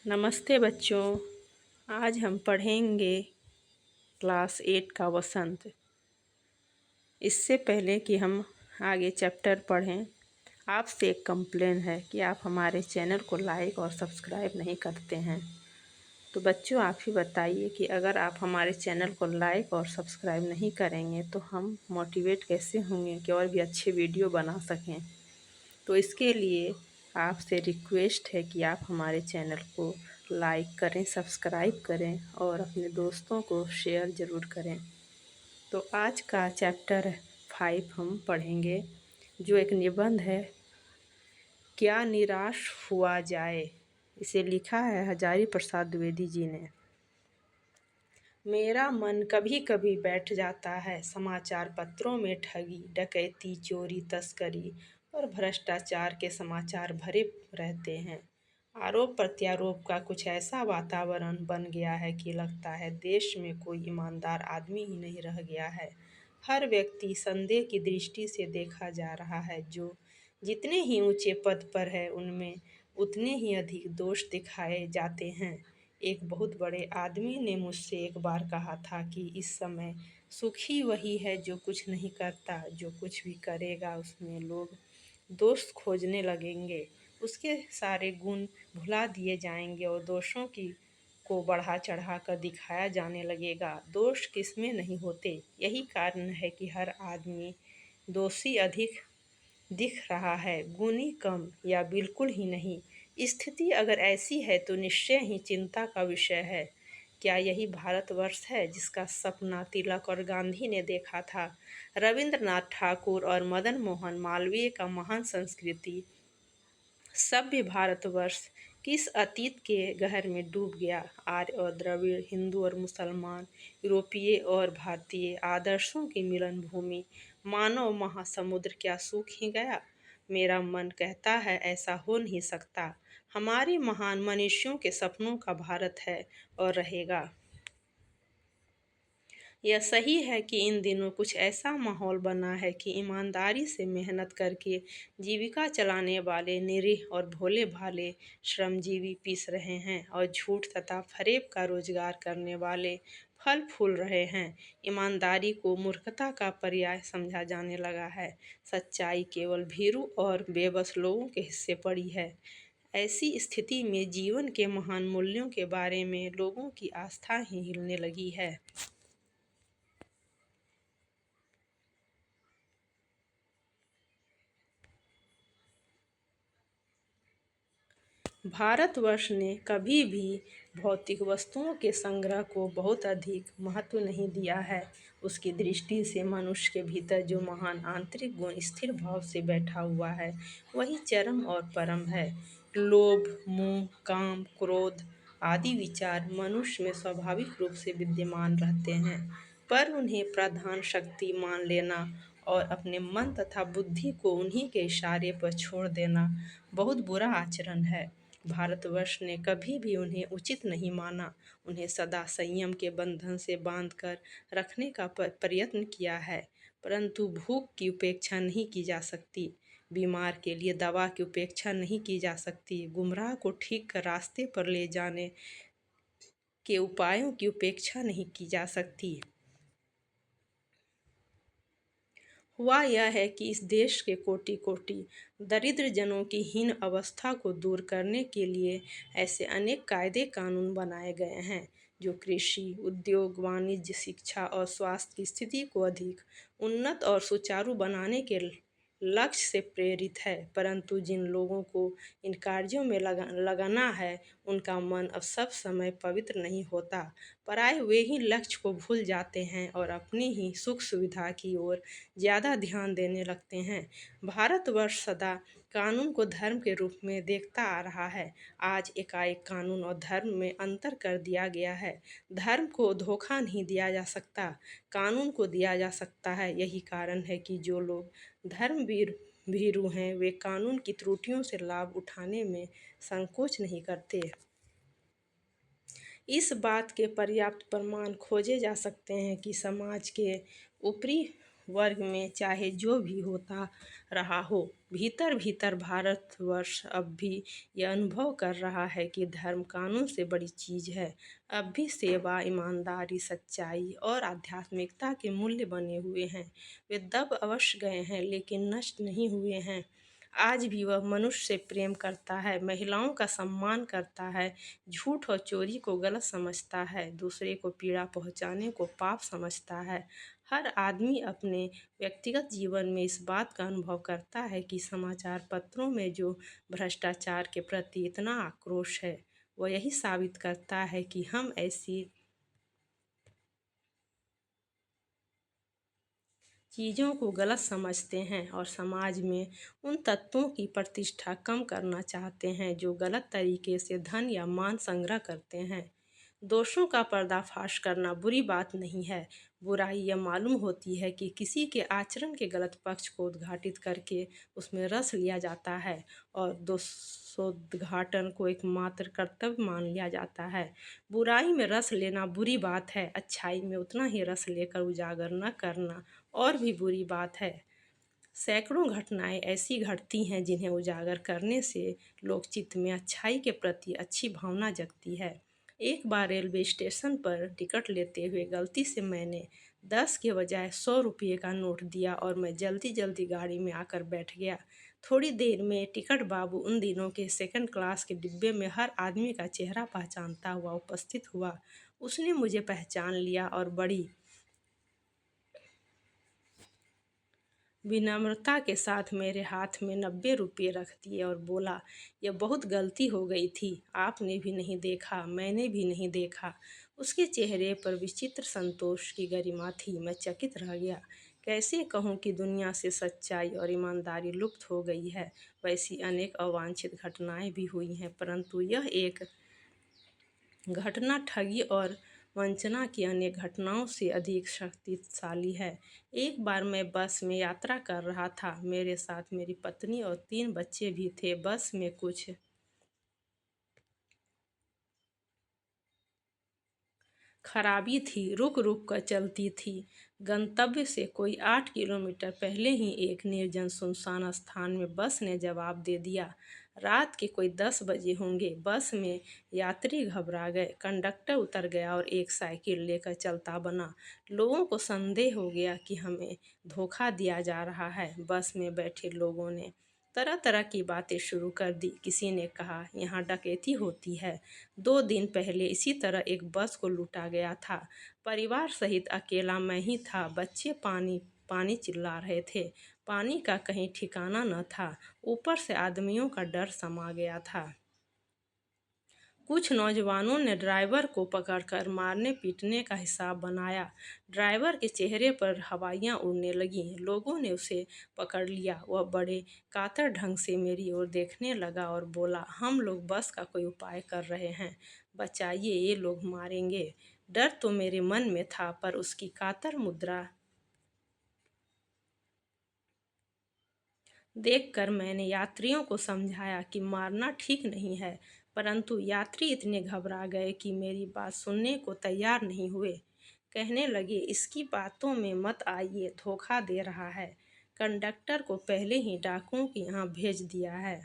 नमस्ते बच्चों। आज हम पढ़ेंगे क्लास 8 का वसंत। इससे पहले कि हम आगे चैप्टर पढ़ें, आपसे एक कंप्लेन है कि आप हमारे चैनल को लाइक और सब्सक्राइब नहीं करते हैं। तो बच्चों, आप ही बताइए कि अगर आप हमारे चैनल को लाइक और सब्सक्राइब नहीं करेंगे तो हम मोटिवेट कैसे होंगे कि और भी अच्छे वीडियो बना सकें। तो इसके लिए आपसे रिक्वेस्ट है कि आप हमारे चैनल को लाइक करें, सब्सक्राइब करें और अपने दोस्तों को शेयर ज़रूर करें। तो आज का चैप्टर 5 हम पढ़ेंगे, जो एक निबंध है, क्या निराश हुआ जाए। इसे लिखा है हजारी प्रसाद द्विवेदी जी ने। मेरा मन कभी कभी बैठ जाता है समाचार पत्रों में ठगी, डकैती, चोरी, तस्करी और भ्रष्टाचार के समाचार भरे रहते हैं। आरोप प्रत्यारोप का कुछ ऐसा वातावरण बन गया है कि लगता है देश में कोई ईमानदार आदमी ही नहीं रह गया है। हर व्यक्ति संदेह की दृष्टि से देखा जा रहा है। जो जितने ही ऊंचे पद पर है उनमें उतने ही अधिक दोष दिखाए जाते हैं। एक बहुत बड़े आदमी ने मुझसे एक बार कहा था कि इस समय सुखी वही है जो कुछ नहीं करता, जो कुछ भी करेगा उसमें लोग दोष खोजने लगेंगे, उसके सारे गुण भुला दिए जाएंगे और दोषों की को बढ़ा चढ़ा कर दिखाया जाने लगेगा। दोष किसमें नहीं होते। यही कारण है कि हर आदमी दोषी अधिक दिख रहा है, गुणी कम या बिल्कुल ही नहीं। स्थिति अगर ऐसी है तो निश्चय ही चिंता का विषय है। क्या यही भारतवर्ष है जिसका सपना तिलक और गांधी ने देखा था? रविंद्रनाथ ठाकुर और मदन मोहन मालवीय का महान संस्कृति सभ्य भारतवर्ष किस अतीत के गहर में डूब गया। आर्य और द्रविड़, हिंदू और मुसलमान, यूरोपीय और भारतीय आदर्शों की मिलन भूमि, मानव महासमुद्र क्या सूख ही गया। मेरा मन कहता है ऐसा हो नहीं सकता। हमारे महान मनुष्यों के सपनों का भारत है और रहेगा। यह सही है कि इन दिनों कुछ ऐसा माहौल बना है कि ईमानदारी से मेहनत करके जीविका चलाने वाले निरीह और भोले भाले श्रमजीवी पीस रहे हैं और झूठ तथा फरेब का रोजगार करने वाले फल फूल रहे हैं। ईमानदारी को मूर्खता का पर्याय समझा जाने लगा है। सच्चाई केवल भीरू और बेबस लोगों के हिस्से पड़ी है। ऐसी स्थिति में जीवन के महान मूल्यों के बारे में लोगों की आस्था ही हिलने लगी है। भारतवर्ष ने कभी भी भौतिक वस्तुओं के संग्रह को बहुत अधिक महत्व नहीं दिया है। उसकी दृष्टि से मनुष्य के भीतर जो महान आंतरिक गुण स्थिर भाव से बैठा हुआ है वही चरम और परम है। लोभ, मोह, काम, क्रोध आदि विचार मनुष्य में स्वाभाविक रूप से विद्यमान रहते हैं, पर उन्हें प्रधान शक्ति मान लेना और अपने मन तथा बुद्धि को उन्हीं के इशारे पर छोड़ देना बहुत बुरा आचरण है। भारतवर्ष ने कभी भी उन्हें उचित नहीं माना। उन्हें सदा संयम के बंधन से बांधकर रखने का प्रयत्न किया है, परंतु भूख की उपेक्षा नहीं की जा सकती, बीमार के लिए दवा की उपेक्षा नहीं की जा सकती, गुमराह को ठीक कर रास्ते पर ले जाने के उपायों की उपेक्षा नहीं की जा सकती। हुआ यह है कि इस देश के कोटि कोटि दरिद्र जनों की हीन अवस्था को दूर करने के लिए ऐसे अनेक कायदे कानून बनाए गए हैं जो कृषि, उद्योग, वाणिज्य, शिक्षा और स्वास्थ्य की स्थिति को अधिक उन्नत और सुचारू बनाने के लक्ष्य से प्रेरित है। परंतु जिन लोगों को इन कार्यों में लगाना है उनका मन अब सब समय पवित्र नहीं होता। पराये वे ही लक्ष्य को भूल जाते हैं और अपनी ही सुख सुविधा की ओर ज़्यादा ध्यान देने लगते हैं। भारतवर्ष सदा कानून को धर्म के रूप में देखता आ रहा है। आज एकाएक कानून और धर्म में अंतर कर दिया गया है। धर्म को धोखा नहीं दिया जा सकता, कानून को दिया जा सकता है। यही कारण है कि जो लोग धर्मवीर भीरू हैं वे कानून की त्रुटियों से लाभ उठाने में संकोच नहीं करते। इस बात के पर्याप्त प्रमाण खोजे जा सकते हैं कि समाज के ऊपरी वर्ग में चाहे जो भी होता रहा हो, भीतर भीतर भारतवर्ष अब भी यह अनुभव कर रहा है कि धर्म कानून से बड़ी चीज़ है। अब भी सेवा, ईमानदारी, सच्चाई और आध्यात्मिकता के मूल्य बने हुए हैं। वे दब अवश्य गए हैं लेकिन नष्ट नहीं हुए हैं। आज भी वह मनुष्य से प्रेम करता है, महिलाओं का सम्मान करता है, झूठ और चोरी को गलत समझता है, दूसरे को पीड़ा पहुंचाने को पाप समझता है। हर आदमी अपने व्यक्तिगत जीवन में इस बात का अनुभव करता है कि समाचार पत्रों में जो भ्रष्टाचार के प्रति इतना आक्रोश है, वह यही साबित करता है कि हम ऐसी चीज़ों को गलत समझते हैं और समाज में उन तत्वों की प्रतिष्ठा कम करना चाहते हैं जो गलत तरीके से धन या मान संग्रह करते हैं। दोषों का पर्दाफाश करना बुरी बात नहीं है। बुराई यह मालूम होती है कि किसी के आचरण के गलत पक्ष को उद्घाटित करके उसमें रस लिया जाता है और दोषोद्घाटन को एकमात्र कर्तव्य मान लिया जाता है। बुराई में रस लेना बुरी बात है, अच्छाई में उतना ही रस लेकर उजागर न करना और भी बुरी बात है। सैकड़ों घटनाएं ऐसी घटती हैं जिन्हें उजागर करने से लोकचित्त में अच्छाई के प्रति अच्छी भावना जगती है। एक बार रेलवे स्टेशन पर टिकट लेते हुए गलती से मैंने 10 के बजाय 100 रुपये का नोट दिया और मैं जल्दी जल्दी गाड़ी में आकर बैठ गया। थोड़ी देर में टिकट बाबू उन दिनों के सेकंड क्लास के डिब्बे में हर आदमी का चेहरा पहचानता हुआ उपस्थित हुआ। उसने मुझे पहचान लिया और बड़ी विनम्रता के साथ मेरे हाथ में 90 रुपये रख दिए और बोला, यह बहुत गलती हो गई थी। आपने भी नहीं देखा, मैंने भी नहीं देखा। उसके चेहरे पर विचित्र संतोष की गरिमा थी। मैं चकित रह गया। कैसे कहूँ कि दुनिया से सच्चाई और ईमानदारी लुप्त हो गई है। वैसी अनेक अवांछित घटनाएं भी हुई हैं, परंतु यह एक घटना ठगी और वंचना की अन्य घटनाओं से अधिक शक्तिशाली है। एक बार मैं बस में यात्रा कर रहा था। मेरे साथ मेरी पत्नी और 3 बच्चे भी थे। बस में कुछ खराबी थी, रुक रुक कर चलती थी। गंतव्य से कोई 8 किलोमीटर पहले ही एक निर्जन सुनसान स्थान में बस ने जवाब दे दिया। रात के कोई 10 बजे होंगे। बस में यात्री घबरा गए। कंडक्टर उतर गया और एक साइकिल लेकर चलता बना। लोगों को संदेह हो गया कि हमें धोखा दिया जा रहा है। बस में बैठे लोगों ने तरह तरह की बातें शुरू कर दी। किसी ने कहा, यहाँ डकैती होती है। 2 दिन पहले इसी तरह एक बस को लूटा गया था। परिवार सहित अकेला मैं ही था। बच्चे पानी पानी चिल्ला रहे थे। पानी का कहीं ठिकाना न था। ऊपर से आदमियों का डर समा गया था। कुछ नौजवानों ने ड्राइवर को पकड़कर मारने पीटने का हिसाब बनाया। ड्राइवर के चेहरे पर हवाइयाँ उड़ने लगीं। लोगों ने उसे पकड़ लिया। वह बड़े कातर ढंग से मेरी ओर देखने लगा और बोला, हम लोग बस का कोई उपाय कर रहे हैं, बचाइए, ये लोग मारेंगे। डर तो मेरे मन में था, पर उसकी कातर मुद्रा देखकर मैंने यात्रियों को समझाया कि मारना ठीक नहीं है, परंतु यात्री इतने घबरा गए कि मेरी बात सुनने को तैयार नहीं हुए। कहने लगे, इसकी बातों में मत आइए, धोखा दे रहा है। कंडक्टर को पहले ही डाकुओं के यहाँ भेज दिया है।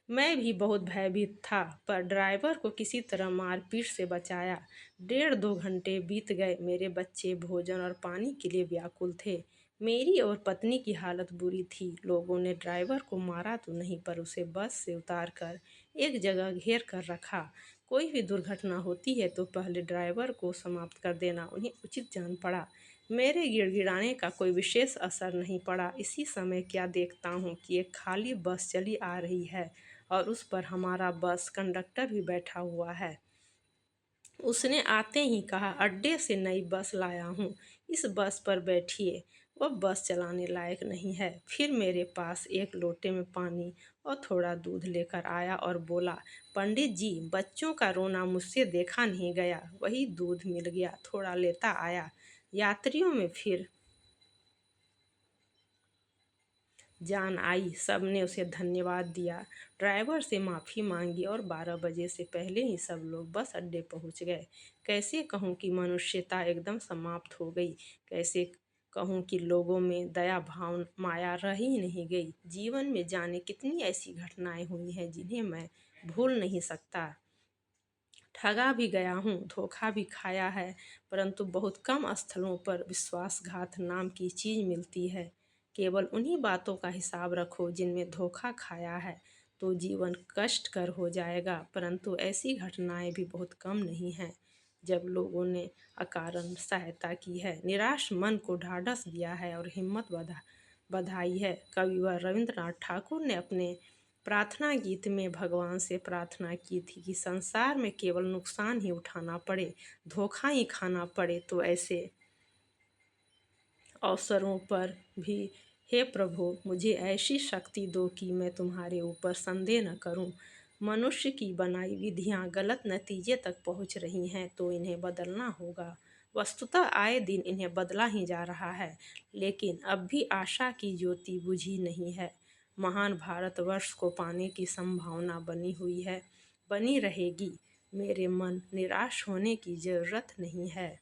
मैं भी बहुत भयभीत था, पर ड्राइवर को किसी तरह मारपीट से बचाया। 1.5-2 घंटे बीत गए। मेरे बच्चे भोजन और पानी के लिए व्याकुल थे। मेरी और पत्नी की हालत बुरी थी। लोगों ने ड्राइवर को मारा तो नहीं, पर उसे बस से उतार कर एक जगह घेर कर रखा। कोई भी दुर्घटना होती है तो पहले ड्राइवर को समाप्त कर देना उन्हें उचित जान पड़ा। मेरे गिड़गिड़ाने का कोई विशेष असर नहीं पड़ा। इसी समय क्या देखता हूँ कि एक खाली बस चली आ रही है और उस पर हमारा बस कंडक्टर भी बैठा हुआ है। उसने आते ही कहा, अड्डे से नई बस लाया हूँ, इस बस पर बैठिए। वह बस चलाने लायक नहीं है। फिर मेरे पास एक लोटे में पानी और थोड़ा दूध लेकर आया और बोला, पंडित जी, बच्चों का रोना मुझसे देखा नहीं गया। वही दूध मिल गया, थोड़ा लेता आया। यात्रियों में फिर जान आई, सबने उसे धन्यवाद दिया। ड्राइवर से माफ़ी मांगी और 12 बजे से पहले ही सब लोग बस अड्डे पहुंच गए। कैसे कहूँ कि मनुष्यता एकदम समाप्त हो गई। कैसे कहूँ कि लोगों में दया भाव माया रह ही नहीं गई। जीवन में जाने कितनी ऐसी घटनाएं हुई हैं जिन्हें मैं भूल नहीं सकता। ठगा भी गया हूँ, धोखा भी खाया है, परंतु बहुत कम स्थलों पर विश्वासघात नाम की चीज़ मिलती है। केवल उन्हीं बातों का हिसाब रखो जिनमें धोखा खाया है, तो जीवन कष्टकर हो जाएगा। परंतु ऐसी घटनाएं भी बहुत कम नहीं हैं जब लोगों ने अकारण सहायता की है, निराश मन को ढाढ़स दिया है और हिम्मत बधाई है। कविवर रविंद्रनाथ ठाकुर ने अपने प्रार्थना गीत में भगवान से प्रार्थना की थी कि संसार में केवल नुकसान ही उठाना पड़े, धोखा ही खाना पड़े, तो ऐसे अवसरों पर भी हे प्रभु मुझे ऐसी शक्ति दो कि मैं तुम्हारे ऊपर संदेह न करूं। मनुष्य की बनाई विधियां गलत नतीजे तक पहुंच रही हैं तो इन्हें बदलना होगा। वस्तुतः आए दिन इन्हें बदला ही जा रहा है, लेकिन अब भी आशा की ज्योति बुझी नहीं है। महान भारतवर्ष को पाने की संभावना बनी हुई है, बनी रहेगी। मेरे मन निराश होने की ज़रूरत नहीं है।